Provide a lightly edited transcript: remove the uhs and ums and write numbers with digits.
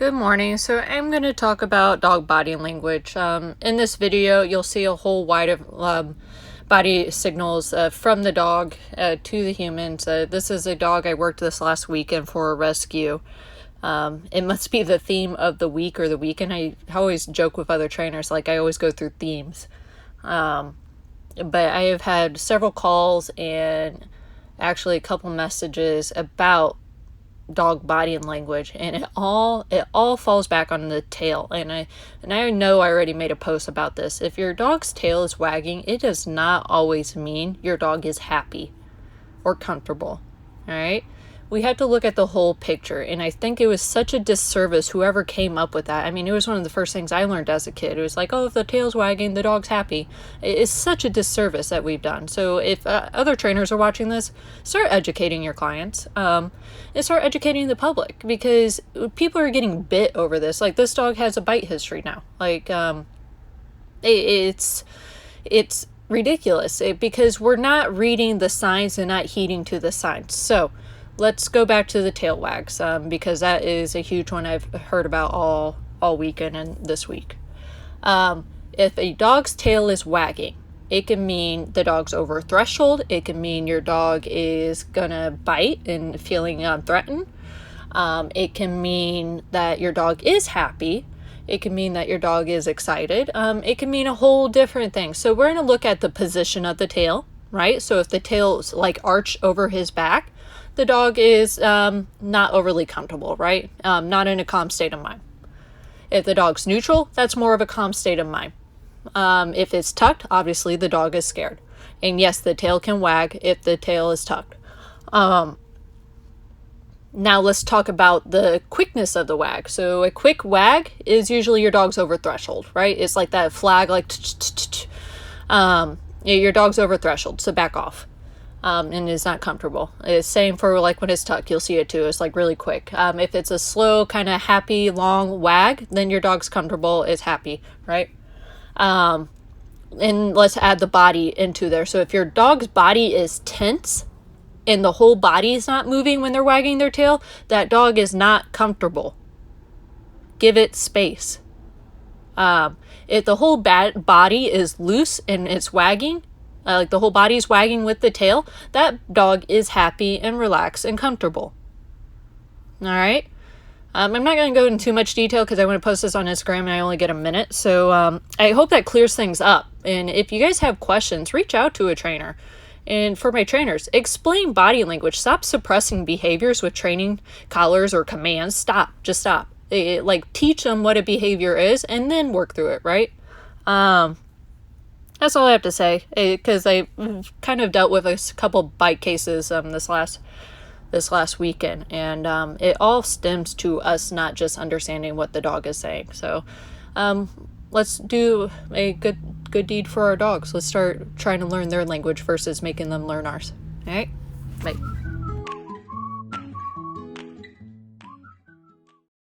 Good morning. So I'm going to talk about dog body language. In this video, you'll see a whole wide of body signals from the dog to the humans. This is a dog I worked this last weekend for a rescue. It must be the theme of the week or the weekend. I always joke with other trainers, like I always go through themes. But I have had several calls and actually a couple messages about dog body and language, and it all falls back on the tail. And I know I already made a post about this. If your dog's tail is wagging, it does not always mean your dog is happy or comfortable. All right, we have to look at the whole picture, and I think it was such a disservice whoever came up with that. I mean, it was one of the first things I learned as a kid. It was like, oh, if the tail's wagging, the dog's happy. It's such a disservice that we've done. So if other trainers are watching this, start educating your clients and start educating the public, because people are getting bit over this. Like, this dog has a bite history now. Like, it's ridiculous because we're not reading the signs and not heeding to the signs. So let's go back to the tail wags, because that is a huge one I've heard about all weekend and this week. If a dog's tail is wagging, it can mean the dog's over a threshold. It can mean your dog is gonna bite and feeling threatened. It can mean that your dog is happy. It can mean that your dog is excited. It can mean a whole different thing. So we're gonna look at the position of the tail, right? So if the tail's like arched over his back, the dog is not overly comfortable, right? Not in a calm state of mind. If the dog's neutral, that's more of a calm state of mind. If it's tucked, obviously the dog is scared. And yes, the tail can wag if the tail is tucked. Now let's talk about the quickness of the wag. So a quick wag is usually your dog's over threshold, right? It's like that flag, like your dog's over threshold, so back off. And is not comfortable. It's same for like when it's tucked, you'll see it too. It's like really quick. If it's a slow, kind of happy, long wag, then your dog's comfortable, is happy, right? And let's add the body into there. So if your dog's body is tense and the whole body is not moving when they're wagging their tail, that dog is not comfortable. Give it space. If the whole body is loose and it's wagging, like the whole body is wagging with the tail, that dog is happy and relaxed and comfortable. All right. I'm not going to go into too much detail because I want to post this on Instagram and I only get a minute. So I hope that clears things up. And if you guys have questions, reach out to a trainer. And for my trainers, explain body language. Stop suppressing behaviors with training collars or commands. Stop. Just stop. Like, teach them what a behavior is and then work through it, right? That's all I have to say, because I kind of dealt with a couple bite cases this last weekend, and it all stems to us not just understanding what the dog is saying. So let's do a good deed for our dogs. Let's start trying to learn their language versus making them learn ours. All right, bye.